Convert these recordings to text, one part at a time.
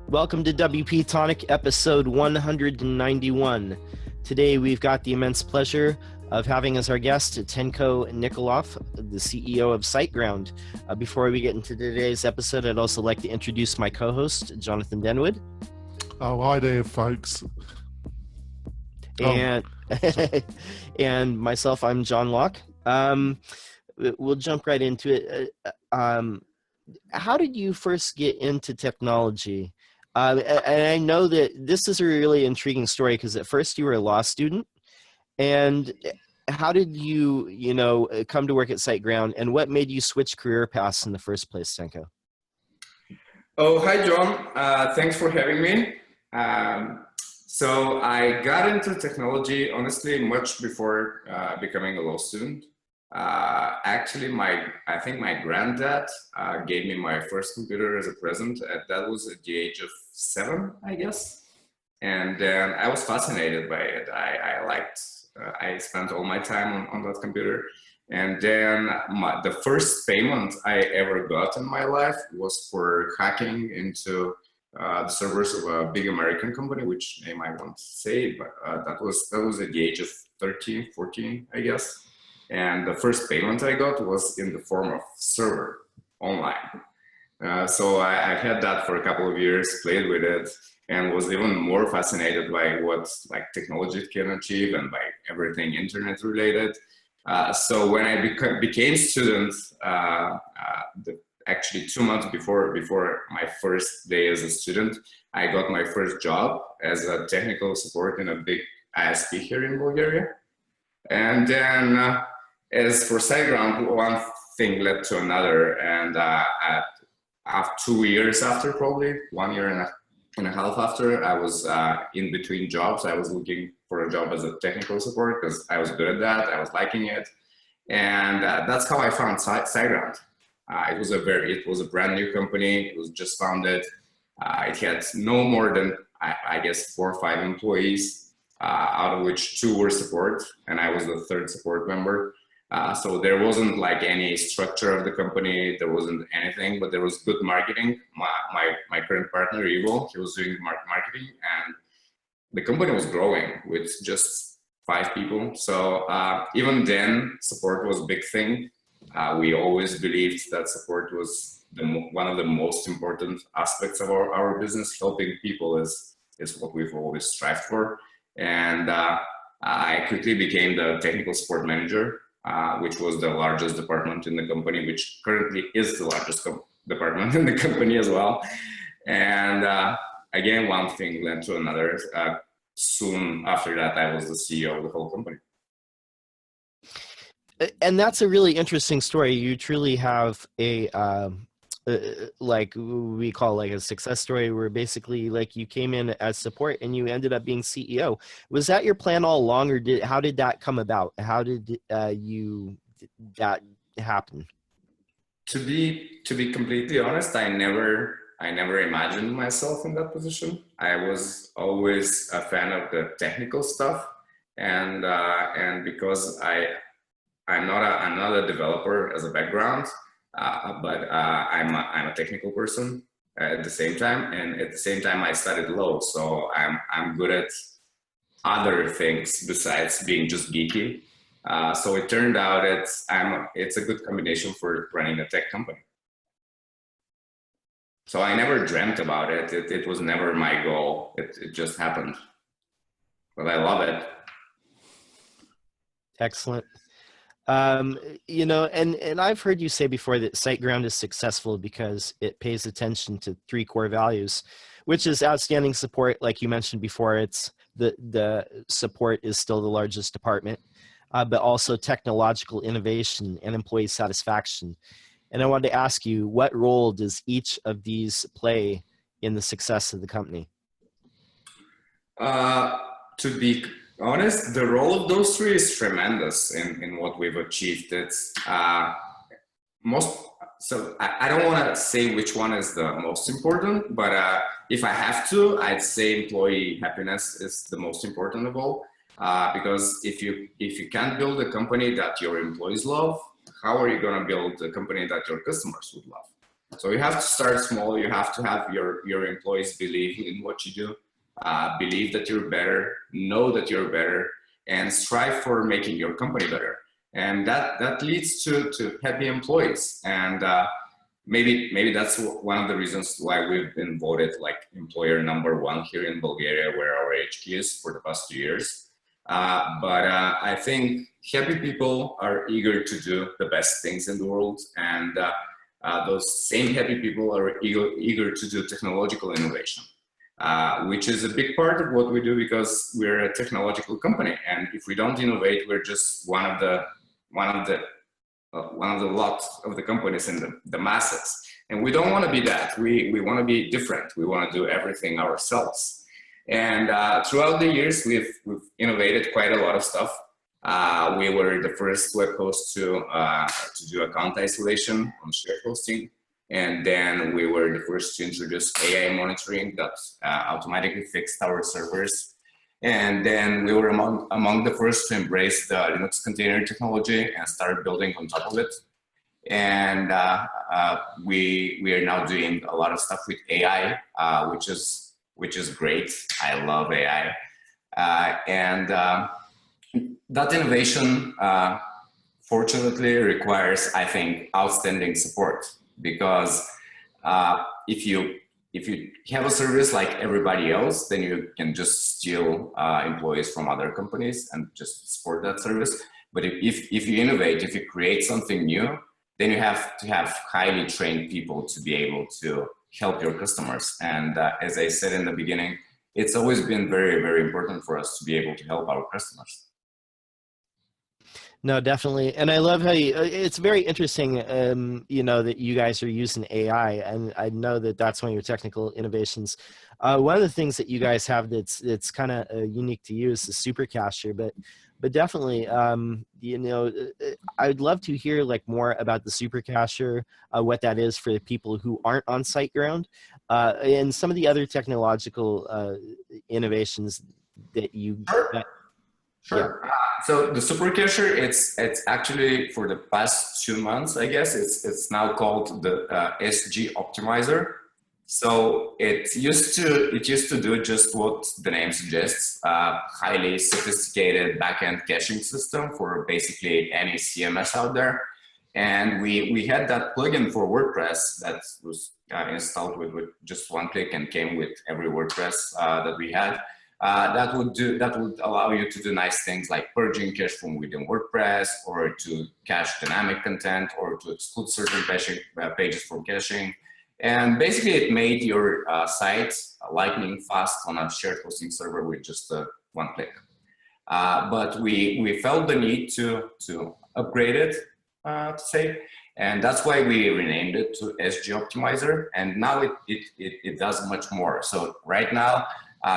Welcome to WP-Tonic episode 191. Today we've got the immense pleasure of having as our guest Tenko Nikolov, the CEO of Siteground. Before we get into today's episode, I'd also like to introduce my co-host, Jonathan Denwood. Oh, hi there, folks. And, and myself, I'm John Locke. We'll jump right into it. How did you first get into technology? And I know that this is a really intriguing story because at first you were a law student. And how did you, come to work at Siteground, and what made you switch career paths in the first place, Tenko? Oh, hi, John. Thanks for having me. So I got into technology, honestly, much before becoming a law student. Actually, I think my granddad gave me my first computer as a present. That was at the age of 7, I guess. And then I was fascinated by it. I spent all my time on that computer. And then the first payment I ever got in my life was for hacking into the servers of a big American company, which name I won't say, but that was at the age of 13, 14, I guess. And the first payment I got was in the form of server online. So I had that for a couple of years, played with it, and was even more fascinated by what technology can achieve and by everything internet related. So when I became student, actually 2 months before my first day as a student, I got my first job as a technical support in a big ISP here in Bulgaria. And then as for Siteground, one thing led to another, and after 2 years after, probably 1 year and a half after, I was in between jobs. I was looking for a job as a technical support because I was good at that. I was liking it, and that's how I found Siteground. It was a brand new company. It was just founded. It had no more than I guess 4 or 5 employees, out of which 2 were support, and I was the 3rd support member. So there wasn't any structure of the company. There wasn't anything, but there was good marketing. My current partner, Ivo, he was doing marketing, and the company was growing with just 5 people. So even then, support was a big thing. We always believed that support was one of the most important aspects of our business. Helping people is what we've always strived for. And I quickly became the technical support manager, which was the largest department in the company, which currently is the largest department in the company as well. And again, one thing led to another. Soon after that, I was the CEO of the whole company. And that's a really interesting story. You truly have a we call a success story, where basically you came in as support and you ended up being CEO. Was that your plan all along, or how did that come about? How did that happen? To be completely honest, I never imagined myself in that position. I was always a fan of the technical stuff, and because I'm not a developer as a background, but I'm a technical person at the same time, and at the same time I studied law, so I'm good at other things besides being just geeky. So it turned out it's a good combination for running a tech company. So I never dreamt about it. It was never my goal. It just happened, but I love it. Excellent. And I've heard you say before that Siteground is successful because it pays attention to 3 core values, which is outstanding support. Like you mentioned before, it's the support is still the largest department, but also technological innovation and employee satisfaction. And I wanted to ask you, what role does each of these play in the success of the company? To be honest, the role of those 3 is tremendous in what we've achieved. It's so I don't want to say which one is the most important, but if I have to, I'd say employee happiness is the most important of all. Because if you can't build a company that your employees love, how are you going to build a company that your customers would love? So you have to start small. You have to have your employees believe in what you do, believe that you're better, know that you're better, and strive for making your company better. And that leads to happy employees. And maybe that's one of the reasons why we've been voted like employer #1 here in Bulgaria, where our HQ is for the past 2 years. But I think happy people are eager to do the best things in the world, and those same happy people are eager to do technological innovation, which is a big part of what we do because we're a technological company. And if we don't innovate, we're just one of the lot of the companies in the masses. And we don't want to be that. We want to be different. We want to do everything ourselves. And throughout the years, we've innovated quite a lot of stuff. We were the first web host to do account isolation on shared hosting. And then we were the first to introduce AI monitoring that automatically fixed our servers. And then we were among the first to embrace the Linux container technology and start building on top of it. And we are now doing a lot of stuff with AI, which is great. I love AI. And that innovation, fortunately, requires, I think, outstanding support, because if you have a service like everybody else, then you can just steal employees from other companies and just support that service. But if you innovate, if you create something new, then you have to have highly trained people to be able to help your customers. And as I said in the beginning, it's always been very, very important for us to be able to help our customers. No, definitely. And I love how it's very interesting, you know, that you guys are using AI, and I know that that's one of your technical innovations. One of the things that you guys have that's kind of unique to you is the super cacher, but definitely, you know, I'd love to hear like more about the super cacher, what that is for the people who aren't on Siteground, and some of the other technological innovations that you. Sure. Yeah. So the super cacher, it's actually for the past 2 months, I guess, it's now called the SG optimizer. So it used to do just what the name suggests, highly sophisticated backend caching system for basically any CMS out there. And we had that plugin for WordPress that was installed with just one click and came with every WordPress that we had. That would allow you to do nice things like purging cache from within WordPress, or to cache dynamic content, or to exclude certain pages from caching. And basically it made your site lightning fast on a shared hosting server with just one click. But we felt the need to upgrade it, to say, and that's why we renamed it to SG Optimizer. And now it does much more. So right now,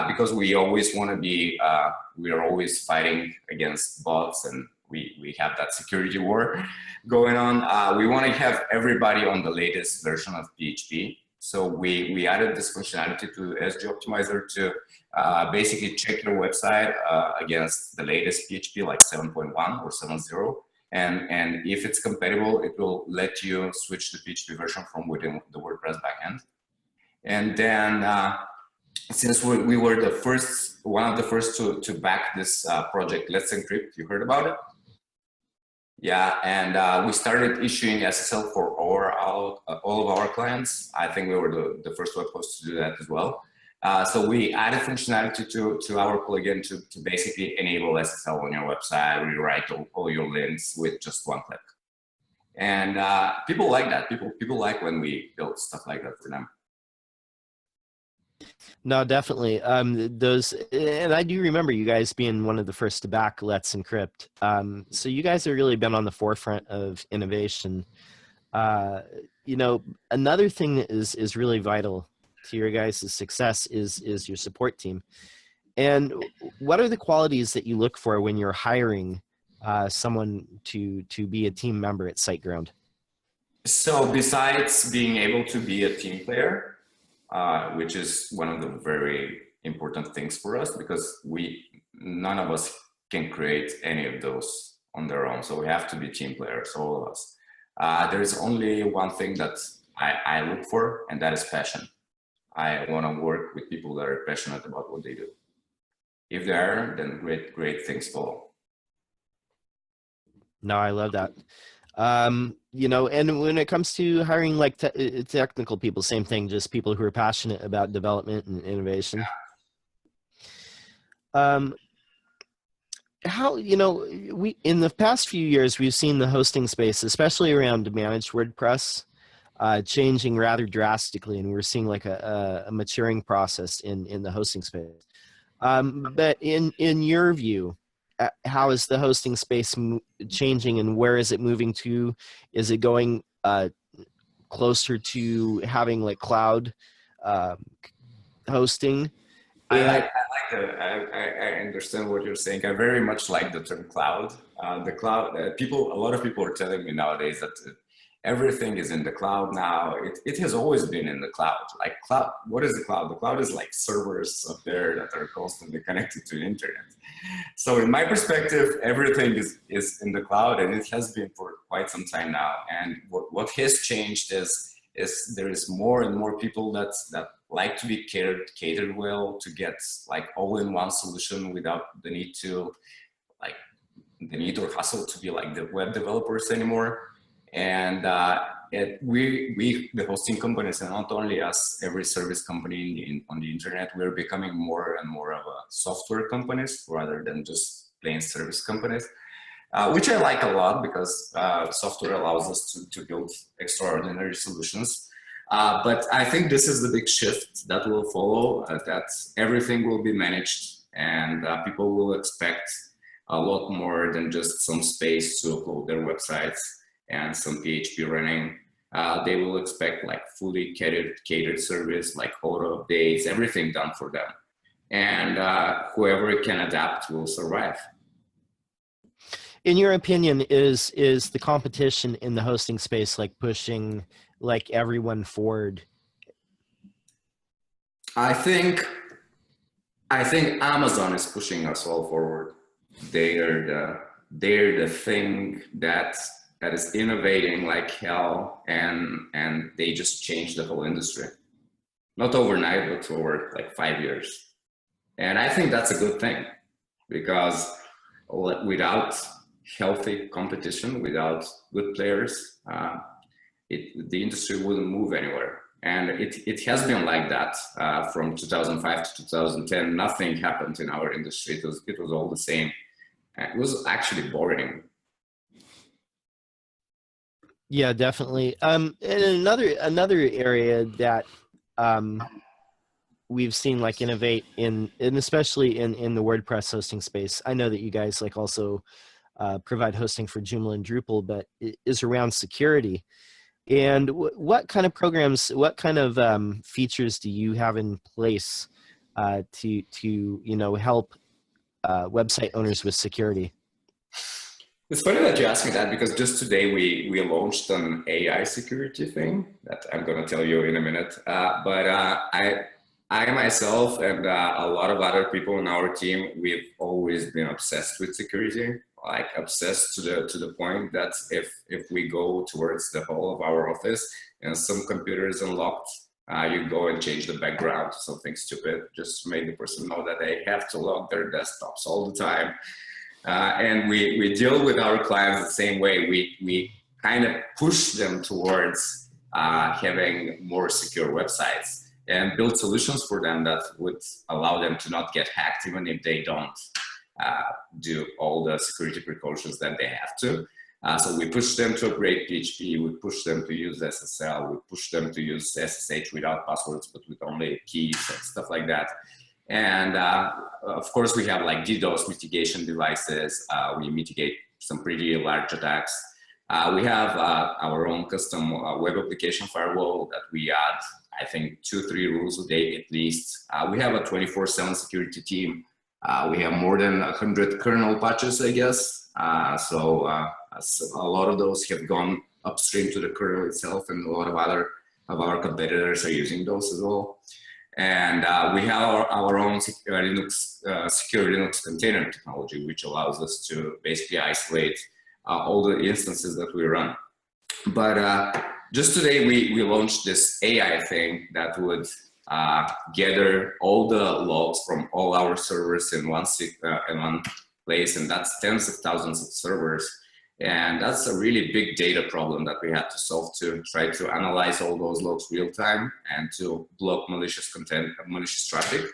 because we always want to be, we are always fighting against bots, and we have that security war going on. We want to have everybody on the latest version of PHP. So we added this functionality to SG Optimizer to basically check your website against the latest PHP, like 7.1 or 7.0. And if it's compatible, it will let you switch the PHP version from within the WordPress backend. And then since we were one of the first to back this project, Let's Encrypt, you heard about it? Yeah, and we started issuing SSL for all of our clients. I think we were the first web host to do that as well. So we added functionality to our plugin to basically enable SSL on your website, rewrite all your links with just one click. And people like that. People like when we build stuff like that for them. No, definitely. Those, and I do remember you guys being one of the first to back Let's Encrypt. So you guys have really been on the forefront of innovation. You know, another thing that is really vital to your guys' success is your support team. And what are the qualities that you look for when you're hiring someone to be a team member at Siteground? So besides being able to be a team player, which is one of the very important things for us, because none of us can create any of those on their own. So we have to be team players, all of us. There is only one thing that I look for, and that is passion. I want to work with people that are passionate about what they do. If they are, then great things follow. No, I love that. You know, and when it comes to hiring like technical people, same thing, just people who are passionate about development and innovation. How, you know, we in the past few years we've seen the hosting space, especially around managed WordPress, changing rather drastically, and we're seeing like a maturing process in the hosting space. But in your view, how is the hosting space changing, and where is it moving to? Is it going closer to having like cloud hosting? I understand what you're saying. I very much like the term cloud. The cloud, a lot of people are telling me nowadays that everything is in the cloud now. It has always been in the cloud. Like cloud, what is the cloud? The cloud is like servers up there that are constantly connected to the internet. So in my perspective, everything is in the cloud, and it has been for quite some time now. And what has changed is there is more and more people that like to be catered well, to get like all-in-one solution without the need to or hustle to be like the web developers anymore. And we the hosting companies, and not only us, every service company on the internet, we're becoming more and more of a software companies rather than just plain service companies, which I like a lot, because software allows us to build extraordinary solutions. But I think this is the big shift that will follow, that everything will be managed, and people will expect a lot more than just some space to upload their websites and some PHP running. They will expect like fully catered service, like auto updates, everything done for them. And whoever can adapt will survive. In your opinion, is the competition in the hosting space like pushing like everyone forward? I think Amazon is pushing us all forward. They're the thing that is innovating like hell, and they just changed the whole industry. Not overnight, but over like 5 years. And I think that's a good thing, because without healthy competition, without good players, the industry wouldn't move anywhere. And it has been like that from 2005 to 2010. Nothing happened in our industry. It was all the same. It was actually boring. Yeah, definitely. And another area that we've seen like innovate and especially in the WordPress hosting space. I know that you guys like also provide hosting for Joomla and Drupal, but it is around security. And what kind of programs, what kind of features do you have in place to you know, help website owners with security? It's funny that you asked me that, because just today we launched an AI security thing that I'm going to tell you in a minute. But I myself and a lot of other people in our team, we've always been obsessed with security, like obsessed to the point that if we go towards the hall of our office and some computer is unlocked, you go and change the background to something stupid, just to make the person know that they have to lock their desktops all the time. And we deal with our clients the same way. We kind of push them towards having more secure websites and build solutions for them that would allow them to not get hacked, even if they don't do all the security precautions that they have to. So we push them to upgrade PHP, we push them to use SSL, we push them to use SSH without passwords, but with only keys and stuff like that. And of course, we have like DDoS mitigation devices. We mitigate some pretty large attacks. We have our own custom web application firewall that we add, I think, 2-3 rules a day at least. We have a 24/7 security team. We have more than 100 kernel patches, I guess. So a lot of those have gone upstream to the kernel itself, and a lot of our competitors are using those as well. And we have our own secure Linux container technology, which allows us to basically isolate all the instances that we run. But just today we launched this AI thing that would gather all the logs from all our servers in one place, and that's tens of thousands of servers. And that's a really big data problem that we had to solve, to try to analyze all those logs real time and to block malicious content, malicious traffic.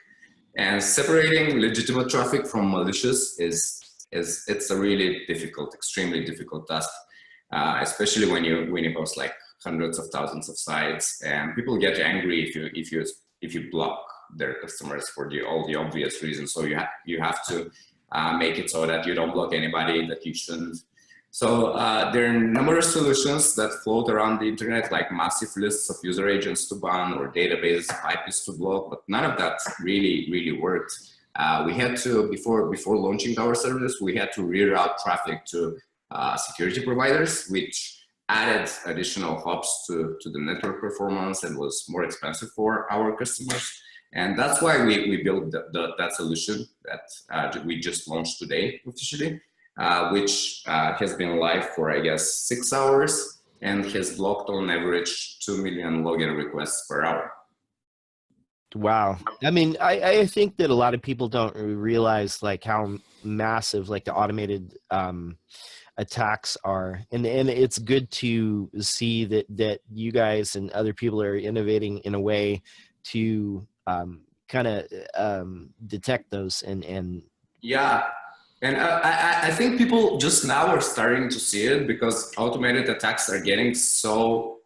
And separating legitimate traffic from malicious it's a really difficult, extremely difficult task, especially when you host like hundreds of thousands of sites, and people get angry if you block their customers for all the obvious reasons. So you have to make it so that you don't block anybody that you shouldn't. So there are numerous solutions that float around the internet, like massive lists of user agents to ban or database IPs to block, but none of that really worked. We had to, before launching our service, we had to reroute traffic to security providers, which added additional hops to the network performance and was more expensive for our customers. And that's why we built that solution that we just launched today officially. Which has been live for, I guess, 6 hours and has blocked on average 2 million login requests per hour. Wow. I mean, I think that a lot of people don't realize like how massive like the automated attacks are, and it's good to see that you guys and other people are innovating in a way to kind of detect those and yeah. And I think people just now are starting to see it, because automated attacks are getting so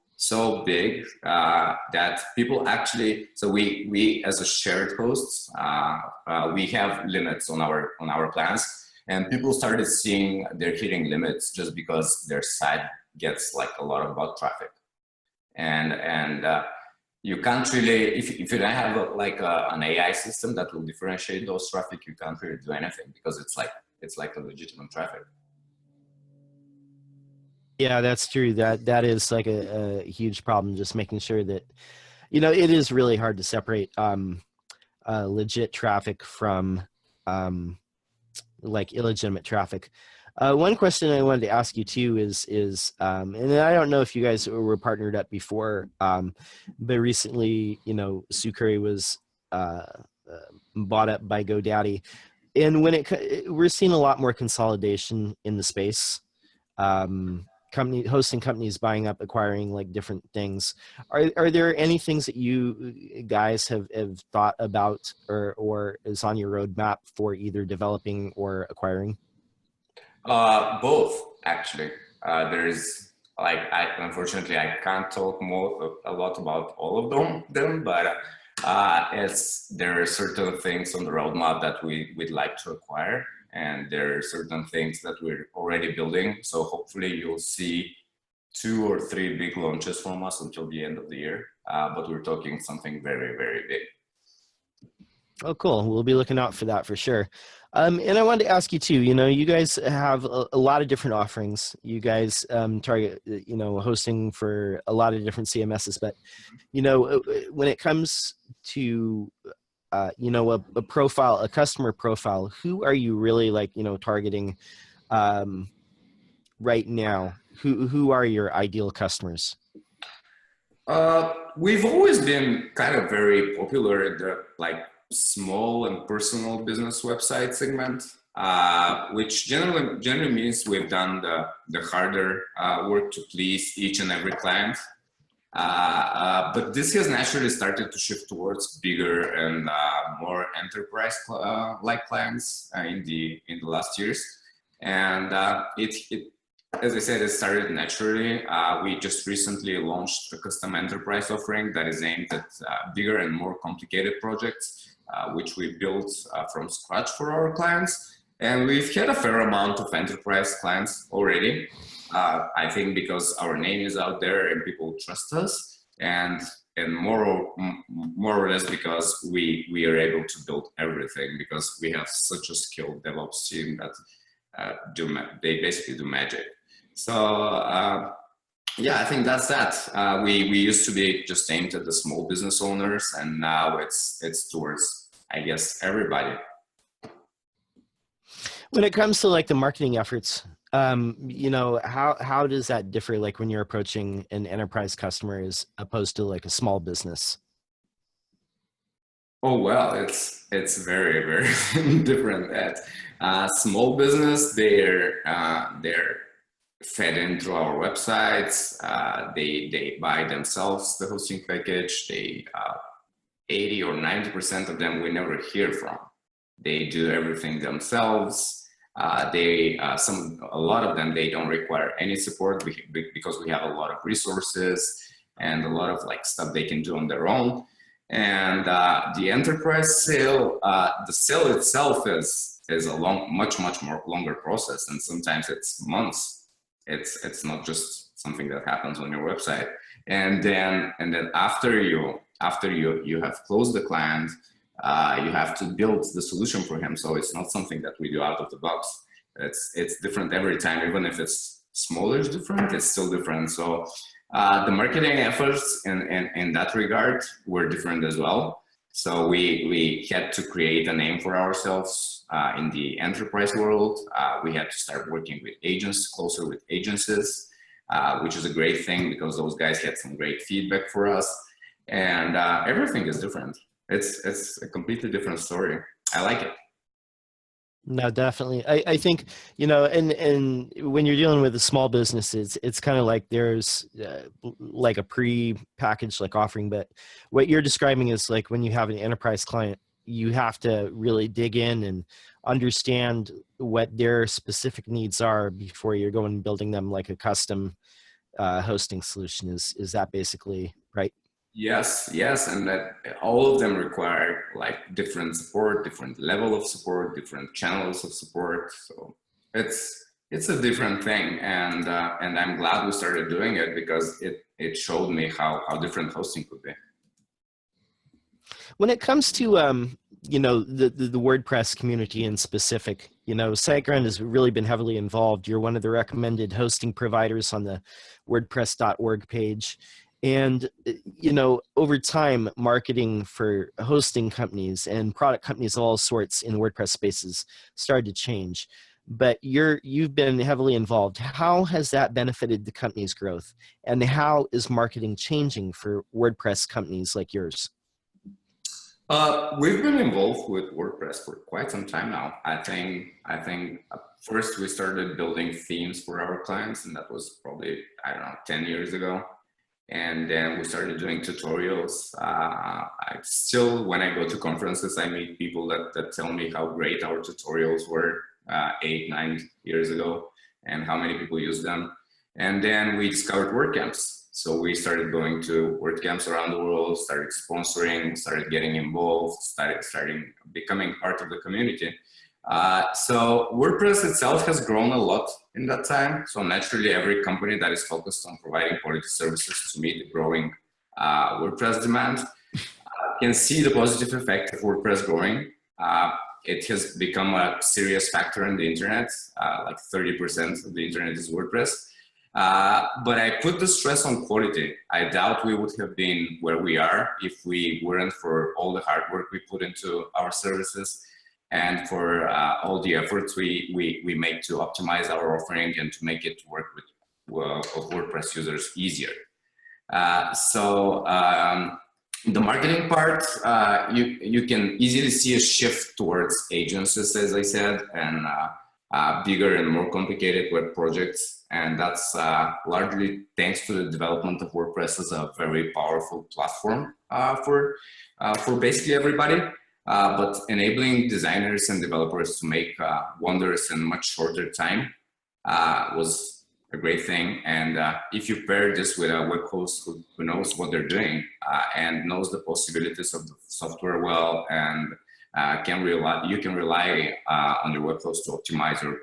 big that people actually, so we as a shared host, we have limits on our plans, and people started seeing they're hitting limits just because their site gets like a lot of bot traffic. And you can't really, if you don't have an AI system that will differentiate those traffic, you can't really do anything, because it's like a legitimate traffic. yeah, that's true. That is like a huge problem, just making sure that, you know, it is really hard to separate legit traffic from like illegitimate traffic. One question I wanted to ask you too is and I don't know if you guys were partnered up before, but recently, you know, Sucuri was bought up by GoDaddy, and when we're seeing a lot more consolidation in the space. Hosting companies buying up, acquiring like different things. Are there any things that you guys have thought about or is on your roadmap for either developing or acquiring? Both, actually. There's unfortunately I can't talk a lot about all of them, but there are certain things on the roadmap that we'd like to acquire, and there are certain things that we're already building. So hopefully you'll see 2 or 3 big launches from us until the end of the year. But we're talking something very big. Oh, cool. We'll be looking out for that for sure. And I wanted to ask you too, you know, you guys have a lot of different offerings. You guys target, you know, hosting for a lot of different CMSs, but, you know, when it comes to, you know, a customer profile, who are you really like, you know, targeting right now? Who are your ideal customers? We've always been kind of very popular in the small and personal business website segment, which generally means we've done the harder work to please each and every client. But this has naturally started to shift towards bigger and more enterprise like clients in the last years, and as I said, it started naturally. We just recently launched a custom enterprise offering that is aimed at bigger and more complicated projects, which we built from scratch for our clients. And we've had a fair amount of enterprise clients already. I think because our name is out there and people trust us, and more or less because we are able to build everything, because we have such a skilled DevOps team that they basically do magic. So yeah, I think that's that. We used to be just aimed at the small business owners, and now it's towards, I guess, everybody. When it comes to like the marketing efforts, How does that differ, like when you're approaching an enterprise customer as opposed to like a small business? Oh well, it's very very different. That small business, they're fed into our websites. They buy themselves the hosting package. They 80 or 90% of them we never hear from. They do everything themselves. A lot of them, they don't require any support because we have a lot of resources and a lot of like stuff they can do on their own. And the enterprise sale, the sale itself is a much more longer process, and sometimes it's months. It's not just something that happens on your website. And then after you have closed the client, you have to build the solution for him. So it's not something that we do out of the box. It's different every time, even if it's smaller, it's different. It's still different. So the marketing efforts in that regard were different as well. So we had to create a name for ourselves in the enterprise world. We had to start working with agents, closer with agencies, which is a great thing because those guys had some great feedback for us. And everything is different. It's a completely different story. I like it. No, definitely. I think, and when you're dealing with a small business, it's kind of like there's like a pre-packaged like offering, but what you're describing is like when you have an enterprise client, you have to really dig in and understand what their specific needs are before you're going and building them like a custom hosting solution. Is that basically right? Yes, and that all of them require like different support, different level of support, different channels of support. So it's a different thing, and I'm glad we started doing it because it showed me how different hosting could be. When it comes to the WordPress community in specific, SiteGround has really been heavily involved. You're one of the recommended hosting providers on the WordPress.org page. And, over time, marketing for hosting companies and product companies of all sorts in WordPress spaces started to change. But you've been heavily involved. How has that benefited the company's growth? And how is marketing changing for WordPress companies like yours? We've been involved with WordPress for quite some time now. I think first we started building themes for our clients, and that was probably, I don't know, 10 years ago. And then we started doing tutorials. I still, when I go to conferences, I meet people that tell me how great our tutorials were 8, 9 years ago and how many people use them. And then we discovered WordCamps. So we started going to WordCamps around the world, started sponsoring, started getting involved, starting becoming part of the community. So WordPress itself has grown a lot in that time. So naturally, every company that is focused on providing quality services to meet the growing WordPress demand can see the positive effect of WordPress growing. It has become a serious factor in the internet. Like 30% of the internet is WordPress. But I put the stress on quality. I doubt we would have been where we are if we weren't for all the hard work we put into our services and for all the efforts we make to optimize our offering and to make it work with WordPress users easier. The marketing part, you can easily see a shift towards agencies, as I said, and bigger and more complicated web projects. And that's largely thanks to the development of WordPress as a very powerful platform for basically everybody. But enabling designers and developers to make wonders in much shorter time was a great thing. And if you pair this with a web host who knows what they're doing and knows the possibilities of the software well, and you can rely on your web host to optimize your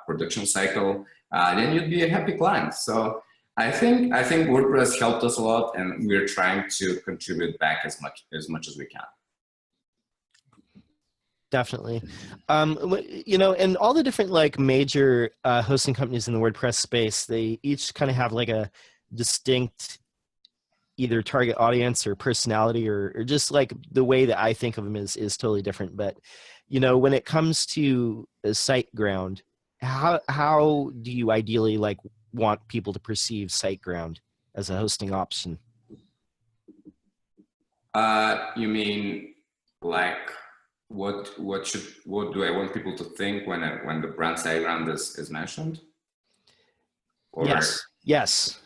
production cycle, then you'd be a happy client. So I think WordPress helped us a lot, and we're trying to contribute back as much as we can. Definitely. And all the different like major hosting companies in the WordPress space, they each kind of have like a distinct either target audience or personality or just like the way that I think of them is totally different. But, when it comes to a SiteGround, how has that been how do you ideally like want people to perceive SiteGround as a hosting option? You mean like what do I want people to think when the brand Siteground is mentioned? Or Yes.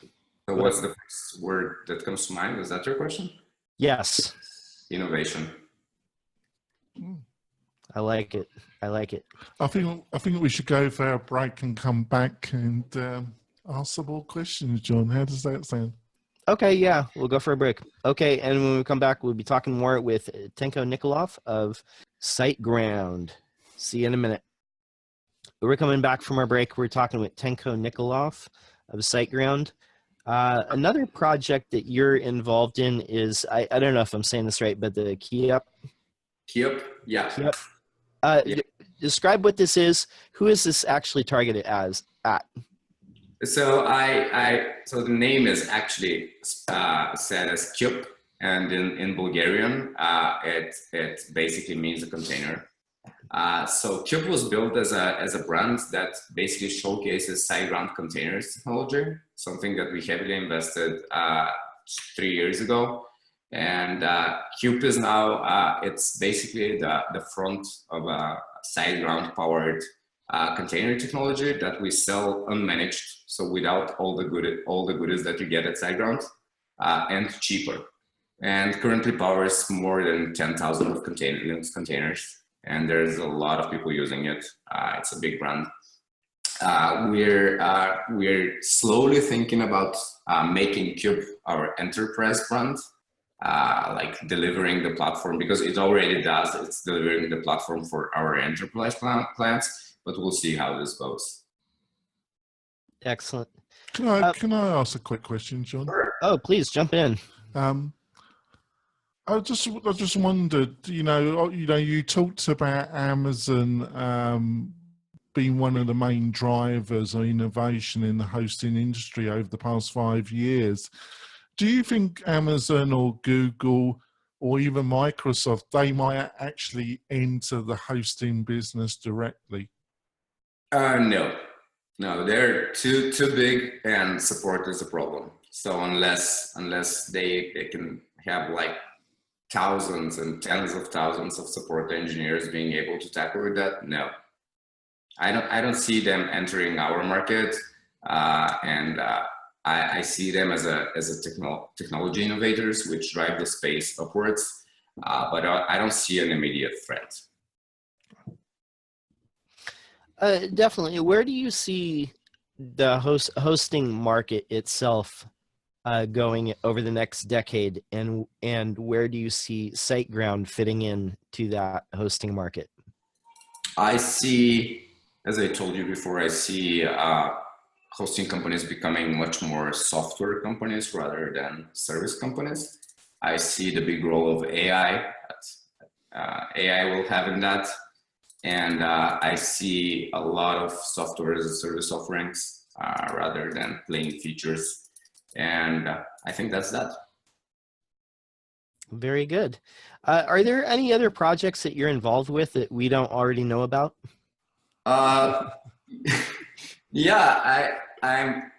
so what's the first word that comes to mind? Is that your question? Yes. Innovation. I like it. I think we should go for a break and come back and ask some more questions, John. How does that sound? Okay, yeah, we'll go for a break. Okay, and when we come back, we'll be talking more with Tenko Nikolov of Siteground. See you in a minute. We're coming back from our break. We're talking with Tenko Nikolov of Siteground. Another project that you're involved in is, I don't know if I'm saying this right, but the Kyup. Kyup? Yeah. Kyup. Describe what this is. Who is this actually targeted at? So so the name is actually said as Kyup, and in Bulgarian, it basically means a container. So Kyup was built as a brand that basically showcases SiteGround containers technology, something that we heavily invested 3 years ago. And Kyup is now, it's basically the front of a SiteGround powered container technology that we sell unmanaged, so without all the goodies that you get at SiteGround, and cheaper. And currently powers more than 10,000 of containers. And there's a lot of people using it. It's a big brand. We're slowly thinking about making Kyup our enterprise brand, like delivering the platform, because it already does. It's delivering the platform for our enterprise plans, but we'll see how this goes. Excellent. Can I ask a quick question, John? Oh, please jump in. I just wondered, you talked about Amazon being one of the main drivers of innovation in the hosting industry over the past 5 years. Do you think Amazon or Google or even Microsoft, they might actually enter the hosting business directly? No, they're too big, and support is a problem. So unless they can have like thousands and tens of thousands of support engineers being able to tackle with that, no. I don't see them entering our market, and I see them as a technology innovators which drive the space upwards, but I don't see an immediate threat. Definitely. Where do you see the hosting market itself going over the next decade, and where do you see SiteGround fitting in to that hosting market? I see, as I told you before, I see hosting companies becoming much more software companies rather than service companies. I see the big role of AI that AI will have in that. And I see a lot of software as a service offerings rather than plain features. And I think that's that. Very good. Are there any other projects that you're involved with that we don't already know about? Yeah, I'm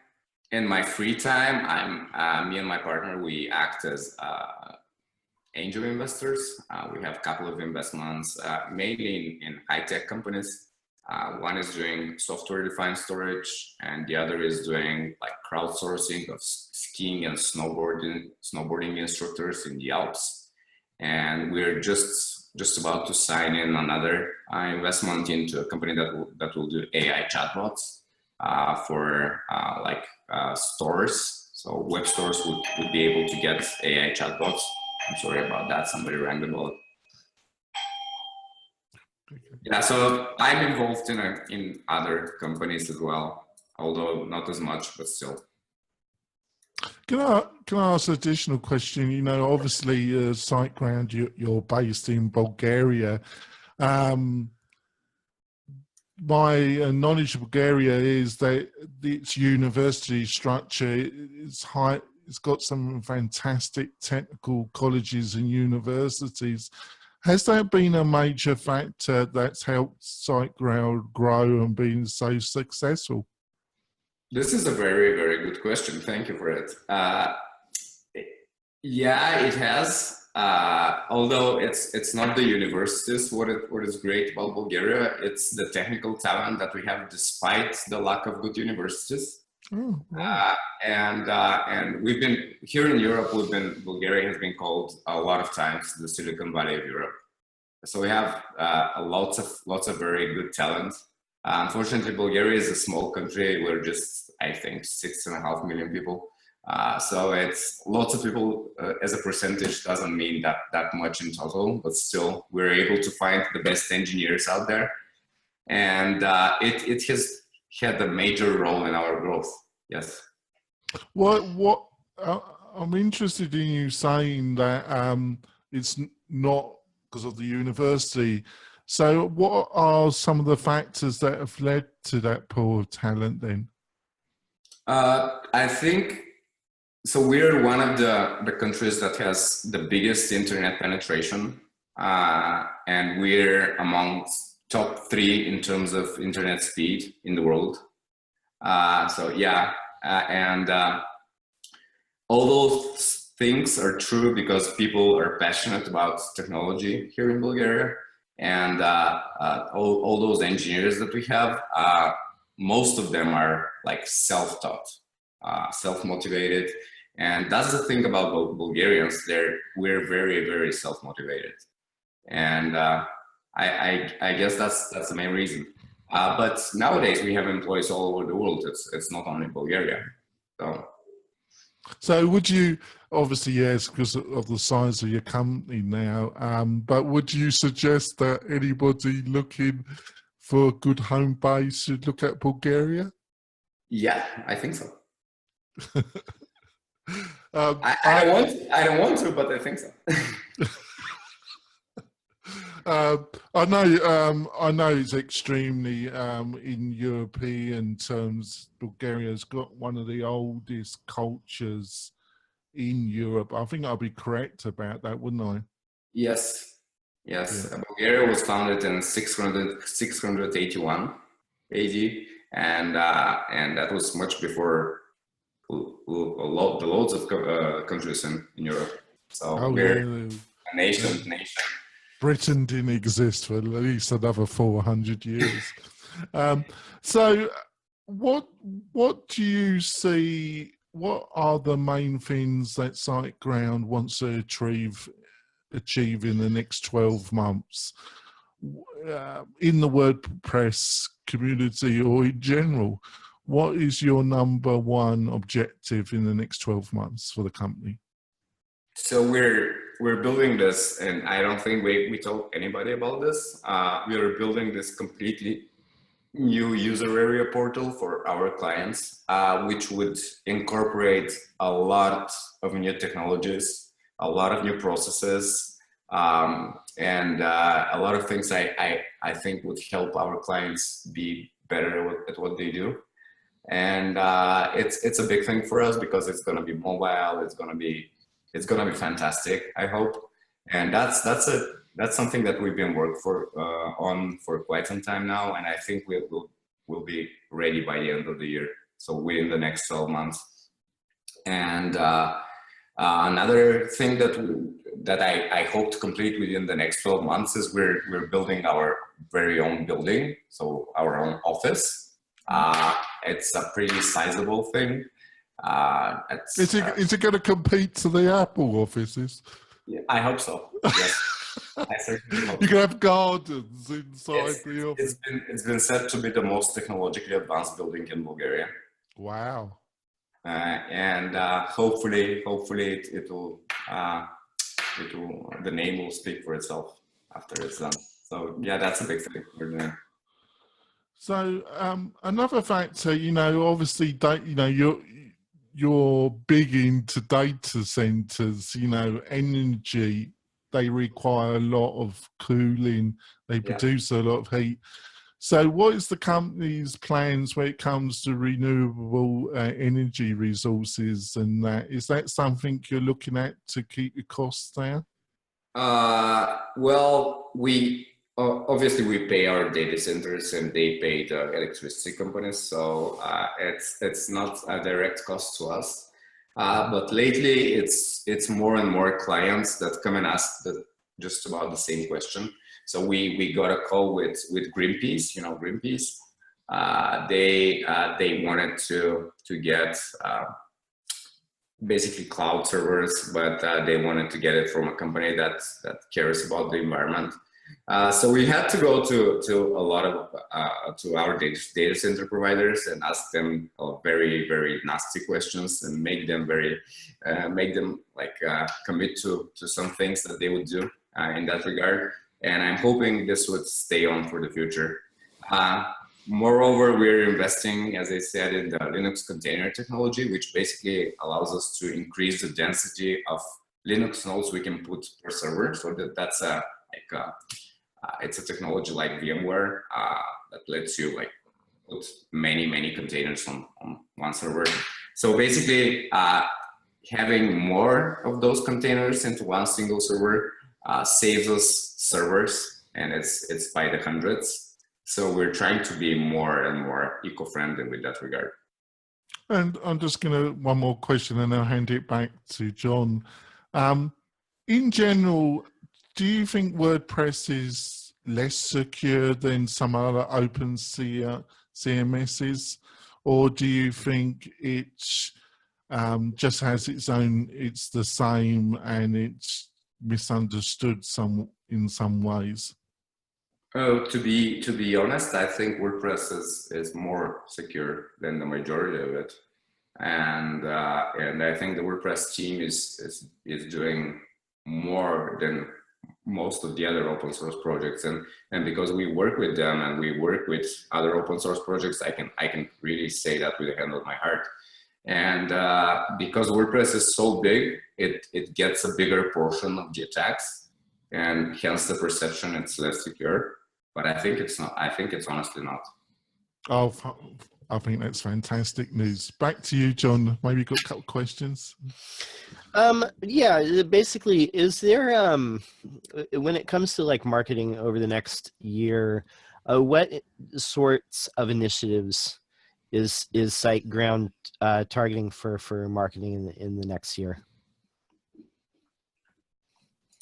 in my free time. Me and my partner, we act as angel investors. We have a couple of investments, mainly in high-tech companies. One is doing software-defined storage, and the other is doing like crowdsourcing of skiing and snowboarding instructors in the Alps. And we're just about to sign in another investment into a company that will do AI chatbots for stores. So web stores would be able to get AI chatbots. I'm sorry about that. Somebody rang the bell. Yeah, so I'm involved in other companies as well, although not as much, but still. Can I ask an additional question? Obviously, Siteground, you're based in Bulgaria. My knowledge of Bulgaria is that its university structure is high. It's got some fantastic technical colleges and universities. Has that been a major factor that's helped Siteground grow and been so successful? This is a very, very good question. Thank you for it. Yeah, it has. Although it's not the universities. What is great about Bulgaria, it's the technical talent that we have, despite the lack of good universities. Oh, wow. And we've been here in Europe. Bulgaria has been called a lot of times the Silicon Valley of Europe. So we have lots of very good talent. Unfortunately, Bulgaria is a small country. We're just, I think, 6.5 million people. So it's lots of people as a percentage doesn't mean that much in total, but still we're able to find the best engineers out there, and it has had a major role in our growth. Yes. What I'm interested in you saying that it's not because of the university. So what are some of the factors that have led to that pool of talent then? I think so. We're one of the countries that has the biggest internet penetration, and we're amongst top 3 in terms of internet speed in the world. So yeah, and all those things are true because people are passionate about technology here in Bulgaria, and all those engineers that we have, most of them are like self-taught, self-motivated. And that's the thing about Bulgarians. We're very, very self-motivated, and I guess that's the main reason. But nowadays we have employees all over the world. It's not only Bulgaria. So would you, obviously yes, because of the size of your company now, but would you suggest that anybody looking for a good home base should look at Bulgaria? Yeah, I think so. I don't want to, but I think so. I know it's extremely in European terms. Bulgaria's got one of the oldest cultures in Europe. I think I'll be correct about that, wouldn't I? Yes. Yeah. Bulgaria was founded in 681 AD, and that was much before the loads of countries in Europe. So we're a nation. Britain didn't exist for at least another 400 years. So what do you see, what are the main things that Siteground wants to achieve in the next 12 months in the WordPress community or in general? What is your number one objective in the next 12 months for the company? So we're building this, and I don't think we told anybody about this. We are building this completely new user area portal for our clients, which would incorporate a lot of new technologies, a lot of new processes, and a lot of things I think would help our clients be better at what they do. And it's a big thing for us because it's going to be mobile. It's going to be fantastic, I hope. And that's something that we've been working on for quite some time now, and I think we'll be ready by the end of the year. So within the next 12 months. And another thing that I hope to complete within the next 12 months is we're building our very own building, so our own office. It's a pretty sizable thing. Is it going to compete to the Apple offices? Yeah, I hope so. Yes. I certainly hope you can have gardens inside the office. It's been said to be the most technologically advanced building in Bulgaria. Wow. And hopefully it will the name will speak for itself after it's done. So yeah, that's a big thing we're doing. So another factor, obviously, you're big into data centers. Energy, they require a lot of cooling. They produce a lot of heat. So what is the company's plans when it comes to renewable energy resources and that? Is that something you're looking at to keep your costs down? Well, we obviously we pay our data centers and they pay the electricity companies, so it's not a direct cost to us. But lately, it's more and more clients that come and ask just about the same question. So we got a call with Greenpeace. You know Greenpeace. They wanted to get basically cloud servers, but they wanted to get it from a company that cares about the environment. So we had to go to a lot of to our data center providers and ask them very nasty questions and make them like commit to some things that they would do in that regard. And I'm hoping this would stay on for the future. Moreover, we're investing, as I said, in the Linux container technology, which basically allows us to increase the density of Linux nodes we can put per server. So that's it's a technology like VMware that lets you like put many containers on one server. So basically, having more of those containers into one single server saves us servers, and it's by the hundreds. So we're trying to be more and more eco-friendly with that regard. And I'm just going to, one more question and I'll hand it back to John. In general, do you think WordPress is less secure than some other open CMSs? Or do you think it just has its own, it's the same and it's misunderstood in some ways? Oh, to be honest, I think WordPress is more secure than the majority of it, and I think the WordPress team is doing more than most of the other open source projects, and because we work with them and we work with other open source projects, I can really say that with the hand of my heart. And because WordPress is so big, it gets a bigger portion of the attacks, and hence the perception it's less secure. But I think it's not. I think it's honestly not. Oh, I think that's fantastic news. Back to you, John. Maybe you've got a couple of questions. Yeah, basically, is there, when it comes to like marketing over the next year, what sorts of initiatives is Siteground targeting for marketing in the next year?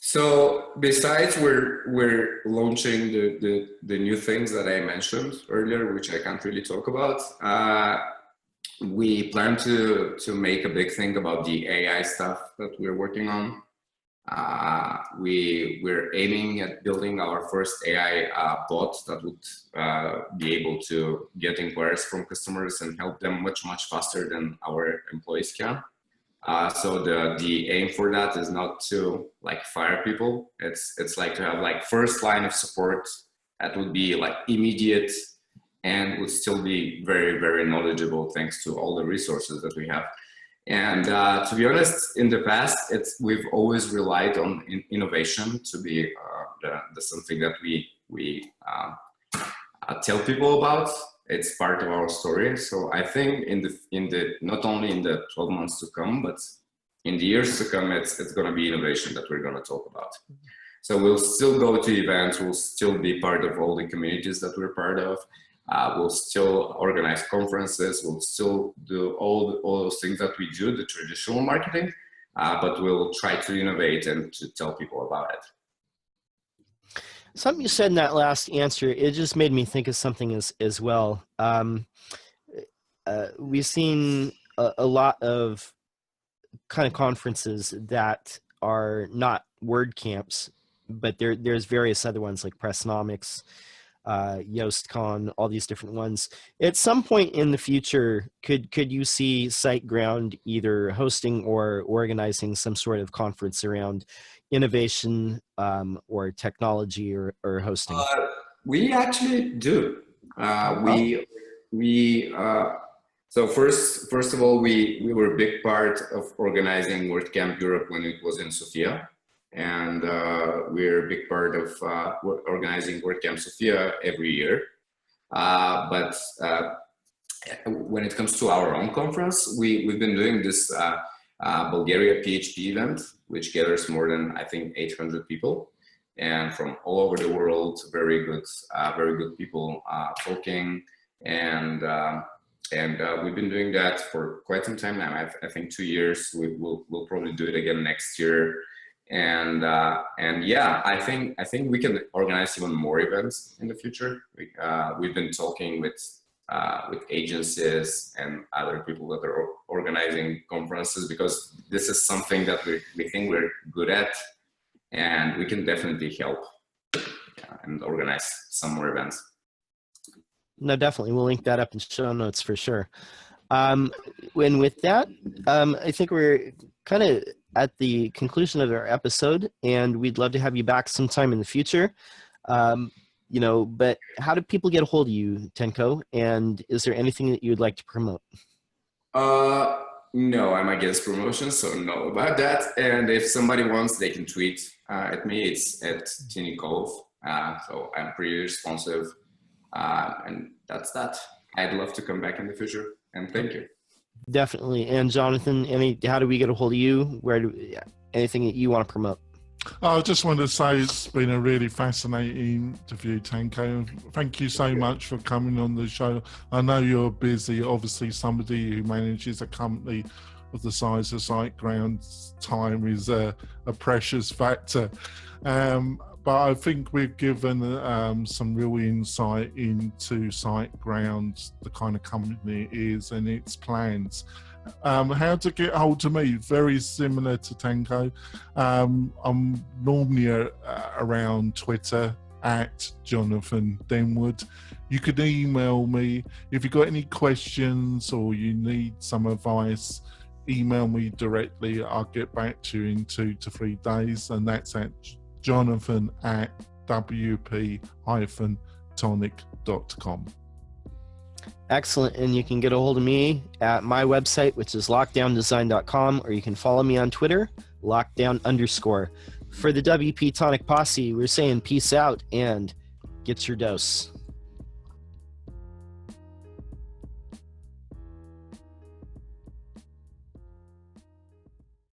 So besides we're launching the new things that I mentioned earlier, which I can't really talk about, we plan to make a big thing about the AI stuff that we're working on. We're aiming at building our first AI bot that would be able to get inquiries from customers and help them much faster than our employees can. So the aim for that is not to like fire people. It's like to have like first line of support that would be like immediate and would still be very knowledgeable thanks to all the resources that we have. And to be honest, in the past, we've always relied on innovation to be the something that we tell people about. It's part of our story. So I think in the not only in the 12 months to come, but in the years to come, it's going to be innovation that we're going to talk about. So we'll still go to events. We'll still be part of all the communities that we're part of. We'll still organize conferences. We'll still do all those things that we do, the traditional marketing, but we'll try to innovate and to tell people about it. Something you said in that last answer, it just made me think of something as well. We've seen a lot of kind of conferences that are not WordCamps, but there's various other ones like Pressnomics, YostCon, all these different ones. At some point in the future, could you see Siteground either hosting or organizing some sort of conference around innovation or technology or hosting? We actually do. So first of all, we were a big part of organizing WordCamp Europe when it was in Sofia. And we're a big part of organizing WordCamp Sofia every year. But when it comes to our own conference, we've been doing this Bulgaria PHP event, which gathers more than, I think, 800 people. and from all over the world, very good people talking, and we've been doing that for quite some time now. I think 2 years. We'll probably do it again next year, and yeah, I think we can organize even more events in the future. We've been talking with agencies and other people that are organizing conferences, because this is something that we think we're good at, and we can definitely help and organize some more events. No, definitely. We'll link that up in show notes for sure. And with that, I think we're kind of at the conclusion of our episode, and we'd love to have you back sometime in the future. But how do people get a hold of you, Tenko? And is there anything that you would like to promote? No, I'm against promotion, so no about that. And if somebody wants, they can tweet at me. It's at Nikolov. So I'm pretty responsive. And that's that. I'd love to come back in the future, and thank you. Definitely. And Jonathan, how do we get a hold of you? Anything that you want to promote? I just want to say it's been a really fascinating interview, Tenko. Thank you so much for coming on the show. I know you're busy. Obviously, somebody who manages a company of the size of Siteground's time is a precious factor. But I think we've given some real insight into Siteground, the kind of company it is, and its plans. How to get hold of me? Very similar to Tenko. I'm normally around Twitter at Jonathan Denwood. You could email me if you've got any questions or you need some advice. Email me directly. I'll get back to you in 2 to 3 days, and that's at Jonathan at WP-Tonic.com. Excellent. And you can get a hold of me at my website, which is lockdowndesign.com, or you can follow me on Twitter, lockdown_. For the WP-Tonic posse, we're saying peace out and get your dose.